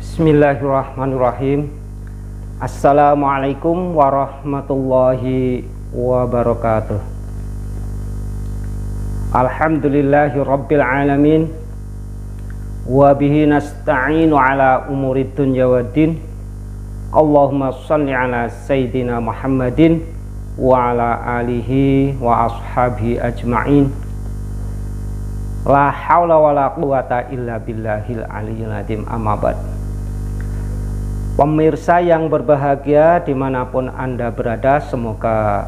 Bismillahirrahmanirrahim. Assalamualaikum warahmatullahi wabarakatuh. Alhamdulillahi rabbil alamin. Wa bihi nasta'inu ala umurid dunya waddin. Allahumma shalli ala sayyidina Muhammadin wa ala alihi wa ashabihi ajma'in. La haula wa la quwata illa billahil aliyyil azim. Amma ba'd. Pemirsa yang berbahagia dimanapun Anda berada, semoga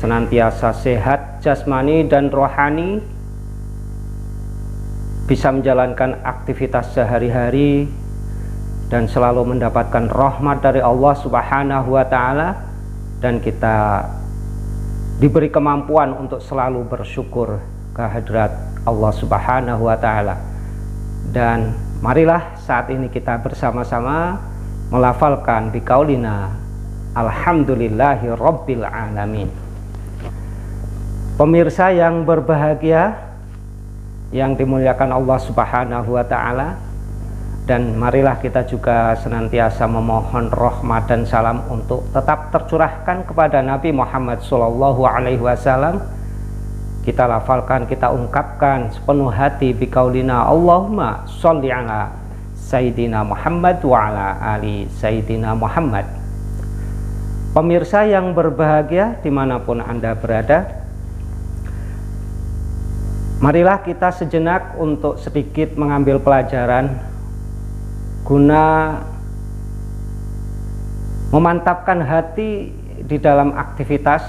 senantiasa sehat jasmani dan rohani, bisa menjalankan aktivitas sehari-hari dan selalu mendapatkan rahmat dari Allah Subhanahu wa Ta'ala, dan kita diberi kemampuan untuk selalu bersyukur kehadirat Allah Subhanahu wa Ta'ala. Dan marilah saat ini kita bersama-sama melafalkan biqaulina alhamdulillahi rabbil alamin. Pemirsa yang berbahagia yang dimuliakan Allah Subhanahu wa Ta'ala, dan marilah kita juga senantiasa memohon rahmat dan salam untuk tetap tercurahkan kepada Nabi Muhammad SAW. Kita lafalkan, kita ungkapkan sepenuh hati biqaulina Allahumma sholli ala Sayyidina Muhammad wa ala ali Sayyidina Muhammad. Pemirsa yang berbahagia dimanapun Anda berada, marilah kita sejenak untuk sedikit mengambil pelajaran guna memantapkan hati di dalam aktivitas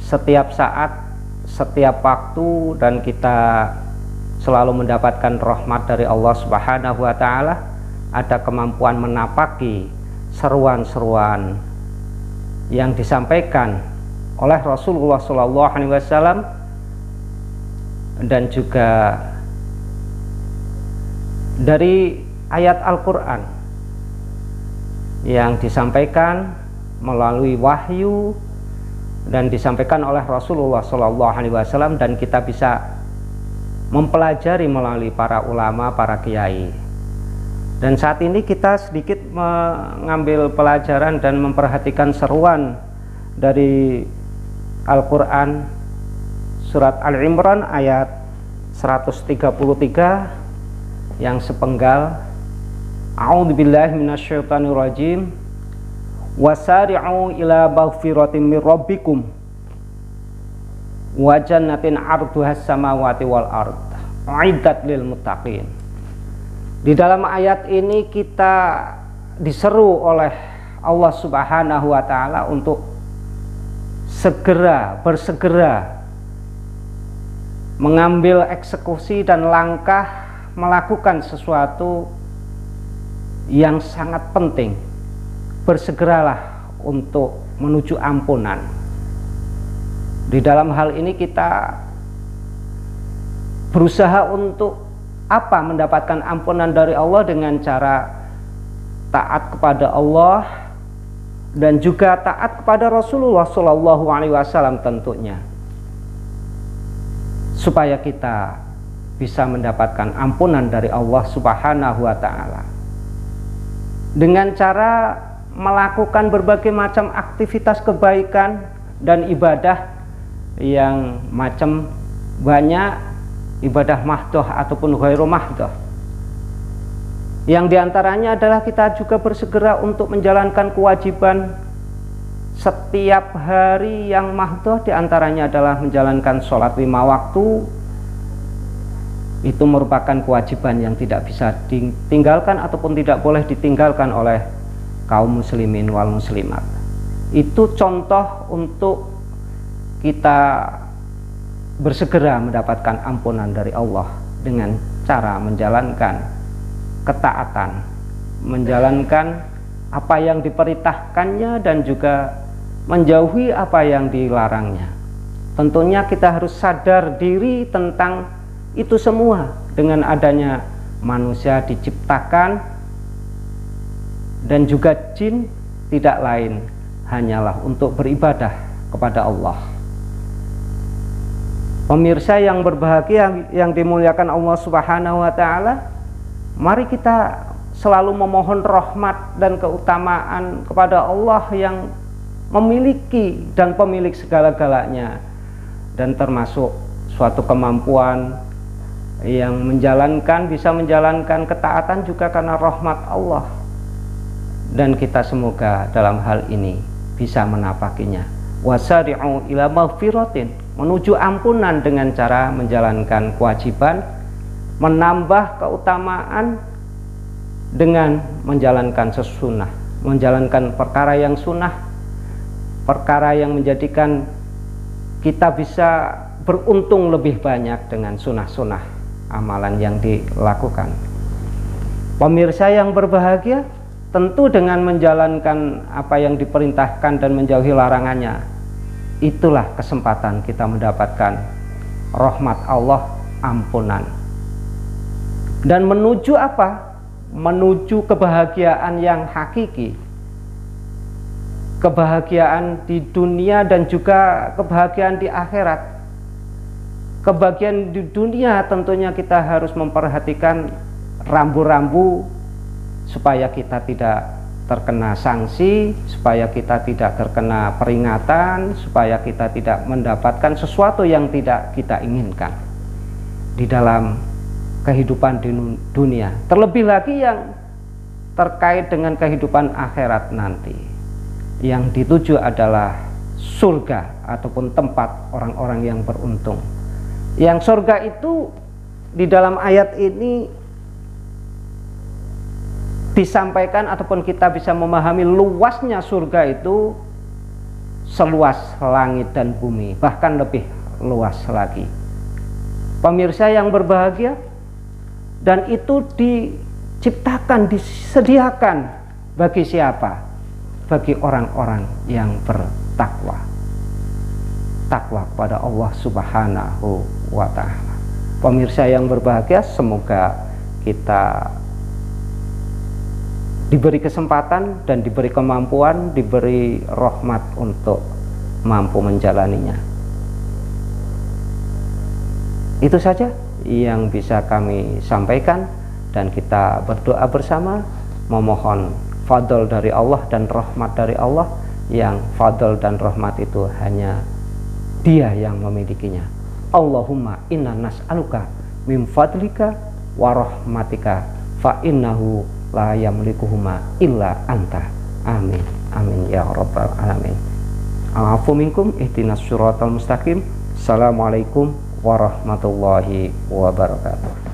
setiap saat, setiap waktu, dan kita selalu mendapatkan rahmat dari Allah Subhanahu wa Ta'ala, ada kemampuan menapaki seruan-seruan yang disampaikan oleh Rasulullah SAW dan juga dari ayat Al-Quran yang disampaikan melalui wahyu dan disampaikan oleh Rasulullah SAW, dan kita bisa mempelajari melalui para ulama, para kiai. Dan saat ini kita sedikit mengambil pelajaran dan memperhatikan seruan dari Al-Quran surat Al-Imran ayat 133 yang sepenggal, a'udzubillahi minasyaitonirrajim, wasari'u ila maghfiratin mir rabbikum wa jannatin 'arduhas samawati wal ard uiddat lil muttaqin. Di dalam ayat ini kita diseru oleh Allah Subhanahu wa Ta'ala untuk bersegera mengambil eksekusi dan langkah melakukan sesuatu yang sangat penting. Bersegeralah untuk menuju ampunan. Di dalam hal ini kita berusaha untuk apa? Mendapatkan ampunan dari Allah dengan cara taat kepada Allah dan juga taat kepada Rasulullah SAW tentunya, supaya kita bisa mendapatkan ampunan dari Allah Subhanahu wa Ta'ala dengan cara melakukan berbagai macam aktivitas kebaikan dan ibadah yang macam banyak, ibadah mahdoh ataupun ghairu mahdoh, yang diantaranya adalah kita juga bersegera untuk menjalankan kewajiban setiap hari yang mahdoh. Diantaranya adalah menjalankan sholat 5 waktu. Itu merupakan kewajiban yang tidak bisa ditinggalkan ataupun tidak boleh ditinggalkan oleh kaum muslimin wal muslimat. Itu contoh untuk kita bersegera mendapatkan ampunan dari Allah dengan cara menjalankan ketaatan, menjalankan apa yang diperintahkannya dan juga menjauhi apa yang dilarangnya. Tentunya kita harus sadar diri tentang itu semua. Dengan adanya manusia diciptakan dan juga jin, tidak lain hanyalah untuk beribadah kepada Allah. Pemirsa yang berbahagia yang dimuliakan Allah Subhanahu wa taala, mari kita selalu memohon rahmat dan keutamaan kepada Allah yang memiliki dan pemilik segala-galanya, dan termasuk suatu kemampuan yang bisa menjalankan ketaatan juga karena rahmat Allah. Dan kita semoga dalam hal ini bisa menapakinya. Wasari'u ila maghfiratin, menuju ampunan dengan cara menjalankan kewajiban, menambah keutamaan dengan menjalankan sesunnah, menjalankan perkara yang sunnah, perkara yang menjadikan kita bisa beruntung lebih banyak dengan sunnah-sunnah amalan yang dilakukan. Pemirsa yang berbahagia, tentu dengan menjalankan apa yang diperintahkan dan menjauhi larangannya, itulah kesempatan kita mendapatkan rahmat Allah, ampunan. Dan menuju apa? Menuju kebahagiaan yang hakiki, kebahagiaan di dunia dan juga kebahagiaan di akhirat. Kebahagiaan di dunia tentunya kita harus memperhatikan rambu-rambu supaya kita tidak terkena sanksi, supaya kita tidak terkena peringatan, supaya kita tidak mendapatkan sesuatu yang tidak kita inginkan di dalam kehidupan di dunia. Terlebih lagi yang terkait dengan kehidupan akhirat nanti, yang dituju adalah surga ataupun tempat orang-orang yang beruntung. Yang surga itu di dalam ayat ini disampaikan ataupun kita bisa memahami luasnya surga itu seluas langit dan bumi, bahkan lebih luas lagi. Pemirsa yang berbahagia, dan itu diciptakan, disediakan bagi siapa? Bagi orang-orang yang bertakwa, takwa kepada Allah Subhanahu wa ta'ala. Pemirsa yang berbahagia, semoga kita diberi kesempatan dan diberi kemampuan, diberi rahmat untuk mampu menjalaninya. Itu saja yang bisa kami sampaikan, dan kita berdoa bersama memohon fadl dari Allah dan rahmat dari Allah, yang fadl dan rahmat itu hanya Dia yang memilikinya. Allahumma inna nas'aluka min fadlika wa rahmatika fa innahu la yamlikuhuma illa anta. Amin amin ya rabbal alamin. Afu minkum ihdinas siratal mustaqim. Assalamualaikum warahmatullahi wabarakatuh.